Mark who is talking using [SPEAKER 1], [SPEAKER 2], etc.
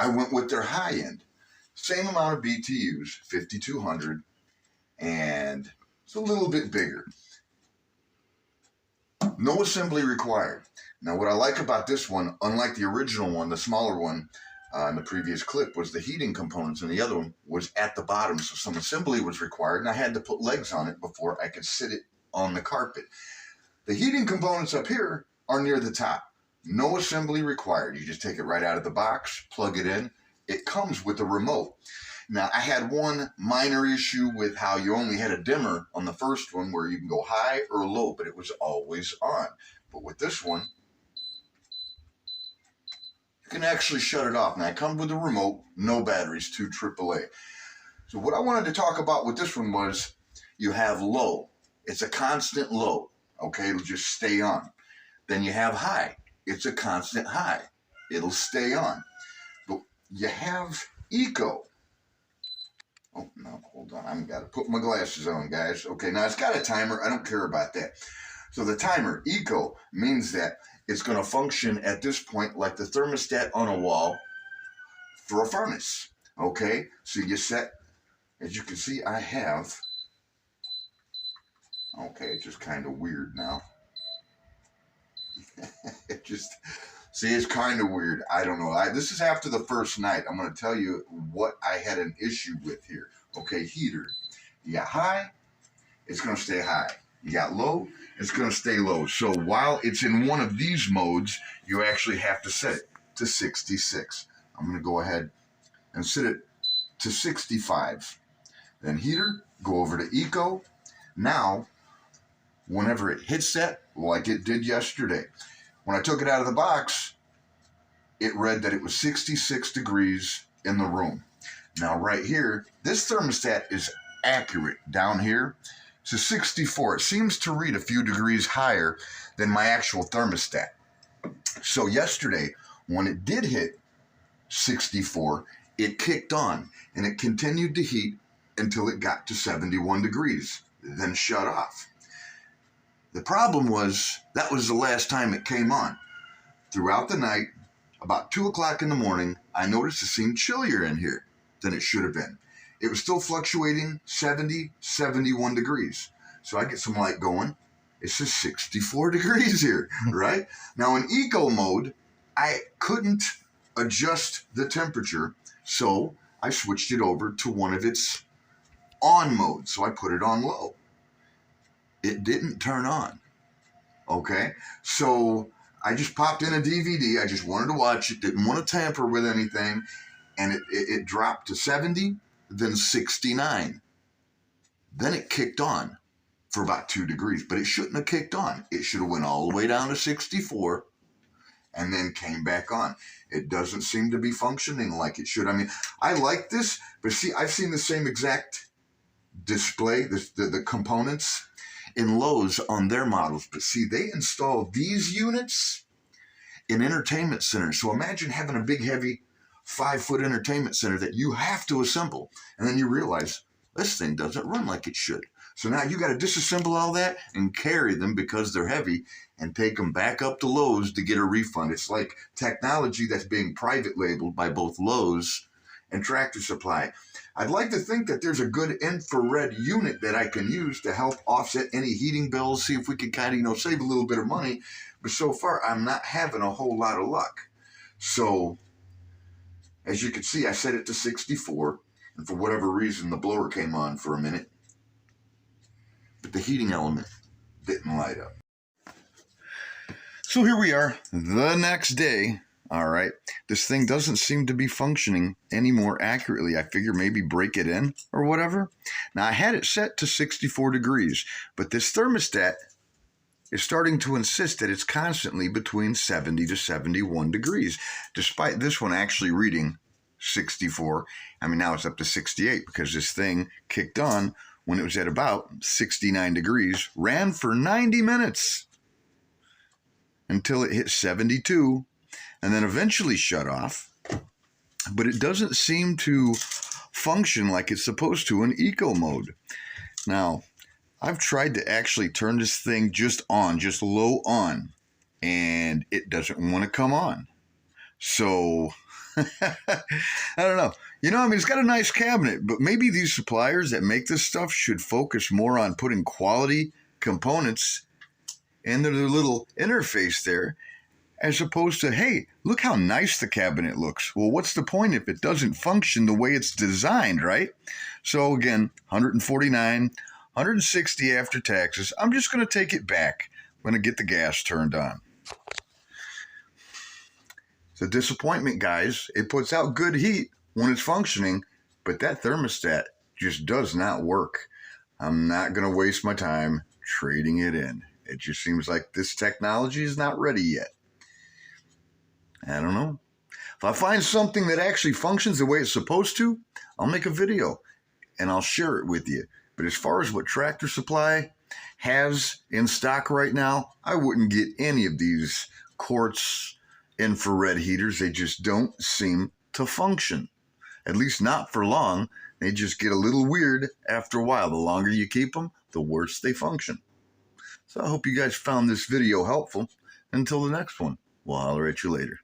[SPEAKER 1] I went with their high end. Same amount of BTUs, 5,200, and it's a little bit bigger. No assembly required. Now, what I like about this one, unlike the original one, the smaller one in the previous clip, was the heating components, and the other one was at the bottom, so some assembly was required, and I had to put legs on it before I could sit it on the carpet. The heating components up here are near the top. No assembly required. You just take it right out of the box, plug it in. It comes with a remote. Now, I had one minor issue with how you only had a dimmer on the first one where you can go high or low, but it was always on. But with this one, you can actually shut it off. Now, it comes with a remote, no batteries, 2 AAA. So what I wanted to talk about with this one was you have low. It's a constant low, okay? It'll just stay on. Then you have high. It's a constant high. It'll stay on. But you have eco. Oh, no, hold on. I've got to put my glasses on, guys. Okay, now it's got a timer. I don't care about that. So the timer, eco, means that it's going to function at this point like the thermostat on a wall for a furnace. Okay, so you set, as you can see, I have, okay, it's just kind of weird now. It just, see, it's kind of weird. I don't know. This is after the first night. I'm going to tell you what I had an issue with here. Okay, heater. You got high, it's going to stay high. You got low, it's going to stay low. So while it's in one of these modes, you actually have to set it to 66. I'm going to go ahead and set it to 65. Then heater, go over to eco. Now, whenever it hits that, like it did yesterday, when I took it out of the box, it read that it was 66 degrees in the room. Now, right here, this thermostat is accurate. Down here, it's a 64. It seems to read a few degrees higher than my actual thermostat. So yesterday, when it did hit 64, it kicked on, and it continued to heat until it got to 71 degrees, then shut off. The problem was, that was the last time it came on. Throughout the night, about 2 o'clock in the morning, I noticed it seemed chillier in here than it should have been. It was still fluctuating 70, 71 degrees. So I get some light going. It says 64 degrees here, right? Now in eco mode, I couldn't adjust the temperature, so I switched it over to one of its on modes. So I put it on low. It didn't turn on. Okay, so I just popped in a DVD. I just wanted to watch it, didn't want to tamper with anything, and it dropped to 70, then 69. Then it kicked on for about 2 degrees, but it shouldn't have kicked on. It should have went all the way down to 64 and then came back on. It doesn't seem to be functioning like it should. I mean, I like this, but see, I've seen the same exact display, the components in Lowe's on their models. But see, they install these units in entertainment centers. So imagine having a big, heavy 5-foot entertainment center that you have to assemble. And then you realize this thing doesn't run like it should. So now you got to disassemble all that and carry them because they're heavy and take them back up to Lowe's to get a refund. It's like technology that's being private labeled by both Lowe's and Tractor Supply. I'd like to think that there's a good infrared unit that I can use to help offset any heating bills, see if we can kind of, save a little bit of money. But so far, I'm not having a whole lot of luck. So, as you can see, I set it to 64, and for whatever reason, the blower came on for a minute. But the heating element didn't light up. So here we are, the next day. All right, this thing doesn't seem to be functioning any more accurately. I figure maybe break it in or whatever. Now, I had it set to 64 degrees, but this thermostat is starting to insist that it's constantly between 70 to 71 degrees, despite this one actually reading 64. I mean, now it's up to 68 because this thing kicked on when it was at about 69 degrees, ran for 90 minutes until it hit 72. And then eventually shut off, but it doesn't seem to function like it's supposed to in eco mode. Now, I've tried to actually turn this thing just on, just low on, and it doesn't want to come on. So
[SPEAKER 2] I don't know. I mean, it's got a nice cabinet, but maybe these suppliers that make this stuff should focus more on putting quality components in their little interface there, as opposed to, hey, look how nice the cabinet looks. Well, what's the point if it doesn't function the way it's designed, right? So again, 149, 160 after taxes. I'm just going to take it back. I'm going to get the gas turned on. It's a disappointment, guys. It puts out good heat when it's functioning, but that thermostat just does not work. I'm not going to waste my time trading it in. It just seems like this technology is not ready yet. I don't know. If I find something that actually functions the way it's supposed to, I'll make a video and I'll share it with you. But as far as what Tractor Supply has in stock right now, I wouldn't get any of these quartz infrared heaters. They just don't seem to function, at least not for long. They just get a little weird after a while. The longer you keep them, the worse they function. So I hope you guys found this video helpful. Until the next one, we'll holler at you later.